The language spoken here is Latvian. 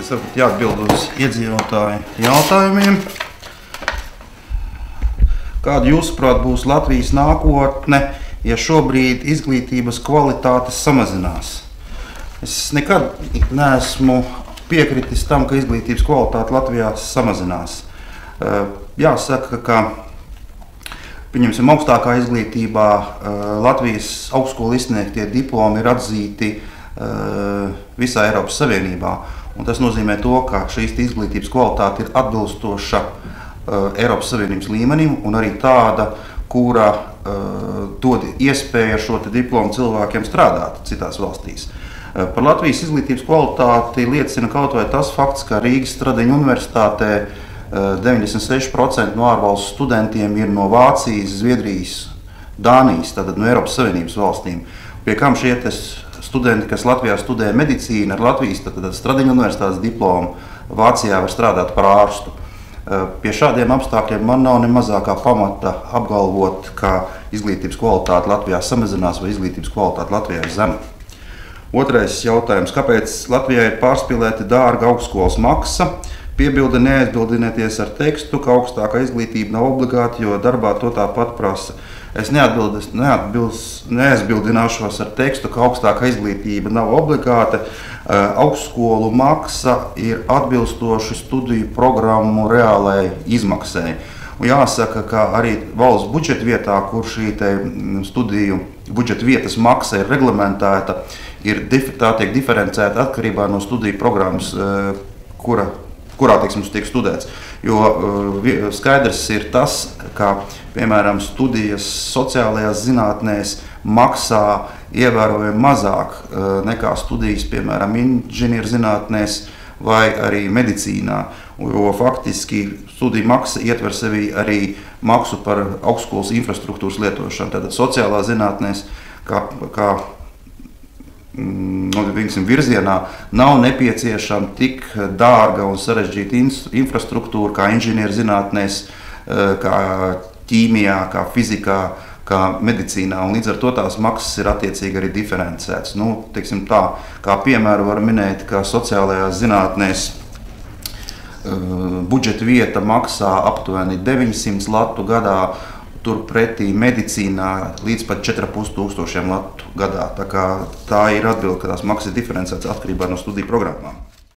Mums tagad jāatbild uz iedzīvotāju jautājumiem. Kāda jūsuprāt būs Latvijas nākotne, ja šobrīd izglītības kvalitāte samazinās? Es nekad neesmu piekritis tam, ka izglītības kvalitāte Latvijā samazinās. Jāsaka, ka pieņemsim, augstākā izglītībā Latvijas augstskolu izsniegtie diplomi ir atzīti visā Eiropas Savienībā. Un tas nozīmē to, ka šīs izglītības kvalitāte ir atbilstoša Eiropas Savienības līmenim un arī tāda, kura dod iespēju šo diplomu cilvēkiem strādāt citās valstīs. Par Latvijas izglītības kvalitāti liecina kaut vai tas fakts, ka Rīgas Stradiņu universitātē 96% no ārvalstu studentiem ir no Vācijas, Zviedrijas, Dānijas, tātad no Eiropas Savienības valstīm. Pie kam šie studenti, kas Latvijā studē medicīnu ar Latvijas Stradiņu universitātes diplomu, Vācijā var strādāt par ārstu. Pie šādiem apstākļiem man nav ne mazākā pamata apgalvot, ka izglītības kvalitāte Latvijā samazinās vai izglītības kvalitāte Latvijā ir zema. Otrais jautājums. Kāpēc Latvijā ir pārspīlēta dārga augstskolas maksa? Piebilde neaizbildināties ar tekstu, ka augstākā izglītība nav obligāta, jo darbā to tāpat prasa. Es neaizbildināšos ar tekstu, ka augstākā izglītība nav obligāta. Augstskolu maksa ir atbilstoši studiju programmu reālai izmaksai. Un jāsaka, ka arī valsts budžeta vietā, kur šī studiju budžeta vietas maksa ir reglamentēta, tā tiek diferencēta atkarībā no studiju programmas, kurā tiek studēts. Jo skaidrs ir tas, ka, piemēram, studijas sociālajās zinātnēs maksā ievērojami mazāk nekā studijas, piemēram, inženierzinātnēs vai arī medicīnā. Jo faktiski studiju maksa ietver sevī arī maksu par augstskolas infrastruktūras lietošanu. Tātad sociālā zinātnēs, kā virzienā nav nepieciešama tik dārga un sarežģīta infrastruktūra kā inženierzinātnēs, kā ķīmijā, kā fizikā, kā medicīnā, un līdz ar to tās maksas ir attiecīgi arī diferencētas. Kā piemēru var minēt, ka sociālajās zinātnēs budžeta vieta maksā aptuveni 900 latu gadā, turpretī medicīnā līdz pat 4500 latu gadā. Tā ir atbilde, ka tās maksas ir diferencētas atkarībā no studiju programmām.